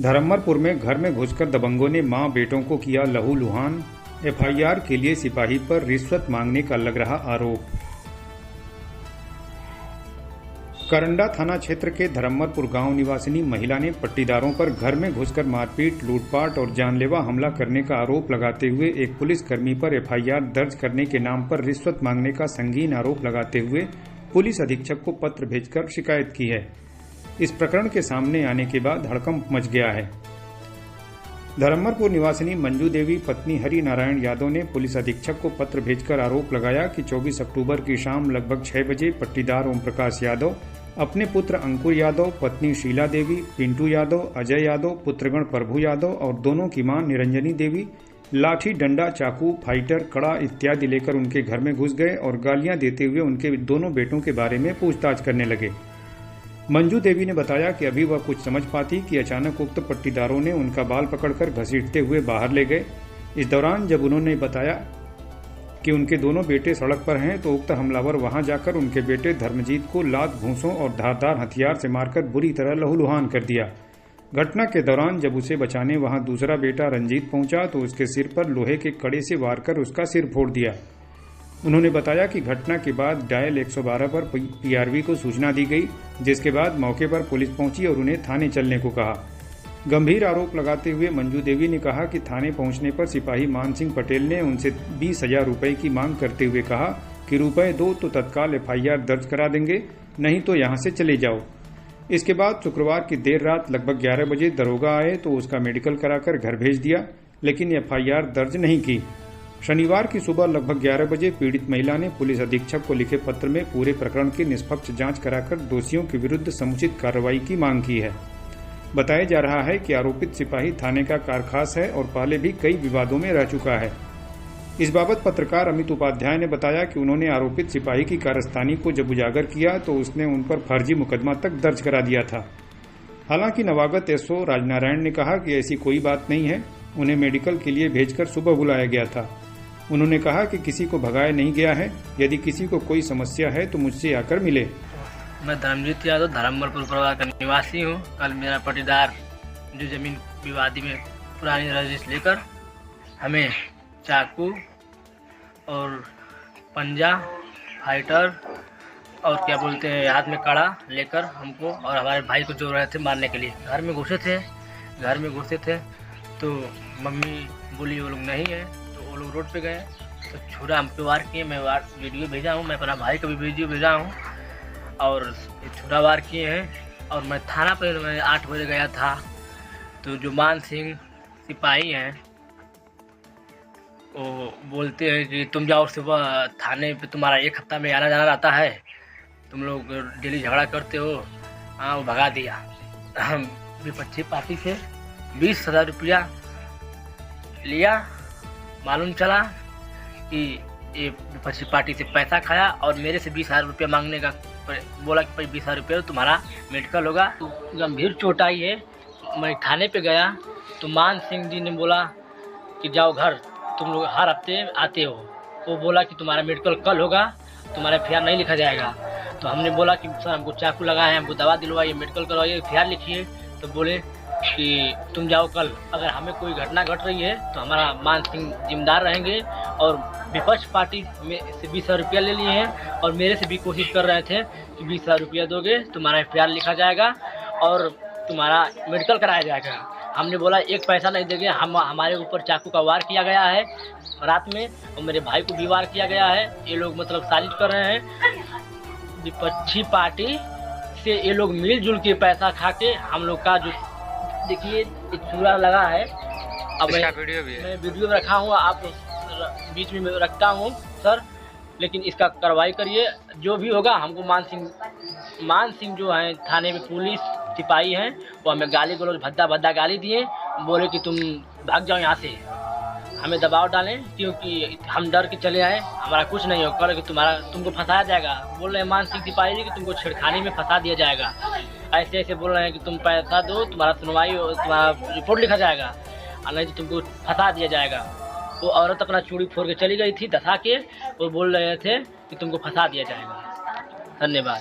धरमपुर में घर में घुसकर दबंगों ने मां बेटों को किया लहूलुहान। एफआईआर के लिए सिपाही पर रिश्वत मांगने का लग रहा आरोप। करंडा थाना क्षेत्र के धरमपुर गांव निवासिनी महिला ने पट्टीदारों पर घर में घुसकर मारपीट, लूटपाट और जानलेवा हमला करने का आरोप लगाते हुए एक पुलिसकर्मी पर एफआईआर दर्ज करने के नाम पर रिश्वत मांगने का संगीन आरोप लगाते हुए पुलिस अधीक्षक को पत्र भेजकर शिकायत की है। इस प्रकरण के सामने आने के बाद हड़कंप मच गया है। धरमपुर निवासिनी मंजू देवी पत्नी हरि नारायण यादव ने पुलिस अधीक्षक को पत्र भेजकर आरोप लगाया कि 24 अक्टूबर की शाम लगभग 6 बजे पट्टीदार ओम प्रकाश यादव अपने पुत्र अंकुर यादव, पत्नी शीला देवी, पिंटू यादव, अजय यादव, पुत्रगण प्रभु यादव और दोनों की मां निरंजनी देवी लाठी, डंडा, चाकू, फाइटर, कड़ा इत्यादि लेकर उनके घर में घुस गए और गालियां देते हुए उनके दोनों बेटों के बारे में पूछताछ करने लगे। मंजू देवी ने बताया कि अभी वह कुछ समझ पाती कि अचानक उक्त पट्टीदारों ने उनका बाल पकड़कर घसीटते हुए बाहर ले गए। इस दौरान जब उन्होंने बताया कि उनके दोनों बेटे सड़क पर हैं तो उक्त हमलावर वहां जाकर उनके बेटे धर्मजीत को लात, घूंसों और धारदार हथियार से मारकर बुरी तरह लहूलुहान कर दिया। घटना के दौरान जब उसे बचाने वहां दूसरा बेटा रंजीत पहुंचा तो उसके सिर पर लोहे के कड़े से वार कर उसका सिर फोड़ दिया। उन्होंने बताया कि घटना के बाद डायल 112 पर पीआरवी को सूचना दी गई, जिसके बाद मौके पर पुलिस पहुंची और उन्हें थाने चलने को कहा। गंभीर आरोप लगाते हुए मंजू देवी ने कहा कि थाने पहुंचने पर सिपाही मान सिंह पटेल ने उनसे 20,000 रुपए की मांग करते हुए कहा कि रुपए दो तो तत्काल एफआईआर दर्ज करा देंगे, नहीं तो यहां से चले जाओ। इसके बाद शुक्रवार की देर रात लगभग 11 बजे दरोगा आए तो उसका मेडिकल कराकर घर भेज दिया, लेकिन एफआईआर दर्ज नहीं की। शनिवार की सुबह लगभग 11 बजे पीड़ित महिला ने पुलिस अधीक्षक को लिखे पत्र में पूरे प्रकरण की निष्पक्ष जांच कराकर दोषियों के विरुद्ध समुचित कार्रवाई की मांग की है। बताया जा रहा है कि आरोपित सिपाही थाने का कारखास है और पहले भी कई विवादों में रह चुका है। इस बाबत पत्रकार अमित उपाध्याय ने बताया कि उन्होंने आरोपित सिपाही की कारस्तानी को जब उजागर किया तो उसने उन पर फर्जी मुकदमा तक दर्ज करा दिया था। हालांकि नवागत एसओ राजनारायण ने कहा कि ऐसी कोई बात नहीं है, उन्हें मेडिकल के लिए भेजकर सुबह बुलाया गया था। उन्होंने कहा कि किसी को भगाया नहीं गया है, यदि किसी को कोई समस्या है तो मुझसे आकर मिले। मैं धर्मजीत यादव धरमपुर परिवार का निवासी हूँ। कल मेरा पट्टीदार जो जमीन विवादी में पुरानी रजिस्टर लेकर हमें चाकू और पंजा, फाइटर और क्या बोलते हैं हाथ में कड़ा लेकर हमको और हमारे भाई को जोड़ रहे थे मारने के लिए। घर में घुसे थे तो मम्मी बोली वो लोग नहीं है, तो वो लोग रोड पे गए तो छुरा हम पे वार किए। मैं वीडियो भेजा हूँ, मैं अपना भाई का भी वीडियो भेजा हूँ और छुरा वार किए हैं। और मैं थाना पर मैं 8 बजे गया था तो जो मान सिंह सिपाही हैं वो बोलते हैं कि तुम जाओ सुबह थाने पे, तुम्हारा 1 हफ्ता में आना जाना रहता है, तुम लोग डेली झगड़ा करते हो। हाँ, वो भगा दिया। हम विपक्षी पार्टी से 20,000 रुपया लिया। मालूम चला कि ये विपक्षी पार्टी से पैसा खाया और मेरे से 20,000 रुपया मांगने का बोला कि 20,000 रुपये तुम्हारा मेडिकल होगा। तो गंभीर चोट आई है। मैं थाने पे गया तो मान सिंह जी ने बोला कि जाओ घर, तुम लोग हर हफ्ते आते हो। वो बोला कि तुम्हारा मेडिकल कल होगा, तुम्हारा एफआईआर नहीं लिखा जाएगा। तो हमने बोला कि सर हमको चाकू लगा है, हमको दवा दिलवाइए, मेडिकल करवाइए, एफआईआर लिखिए। तो बोले कि तुम जाओ कल, अगर हमें कोई घटना घट रही है तो हमारा मान सिंह जिम्मेदार रहेंगे। और विपक्ष पार्टी में से 20,000 रुपया ले लिए हैं और मेरे से भी कोशिश कर रहे थे कि 20,000 रुपया दोगे तुम्हारा एफआईआर लिखा जाएगा और तुम्हारा मेडिकल कराया जाएगा। हमने बोला एक पैसा नहीं देंगे। हमारे ऊपर चाकू का वार किया गया है रात में और मेरे भाई को भी वार किया गया है। ये लोग मतलब साजिश कर रहे हैं। विपक्षी पार्टी से ये लोग मिलजुल के पैसा खा के हम लोग का जो देखिए एक चूड़ा लगा है। अब मैं वीडियो में रखा हूँ, आप बीच में रखता हूँ सर, लेकिन इसका कार्रवाई करिए। जो भी होगा हमको मान सिंह जो है थाने में पुलिस सिपाही हैं, वो हमें गाली गलौज भद्दा गाली दिए, बोले कि तुम भाग जाओ यहाँ से, हमें दबाव डालें क्योंकि हम डर के चले आए, हमारा कुछ नहीं होगा, कि तुमको फंसाया जाएगा। बोल रहे हैं मान सिंह सिपाही जी कि तुमको छेड़खानी में फंसा दिया जाएगा। ऐसे बोल रहे हैं कि तुम पैसा दो, तुम्हारा सुनवाई, तुम्हारा रिपोर्ट लिखा जाएगा, और नहीं तो तुमको फंसा दिया जाएगा। वो औरत अपना चूड़ी फोड़ के चली गई थी धसा के, वो बोल रहे थे कि तुमको फंसा दिया जाएगा। धन्यवाद।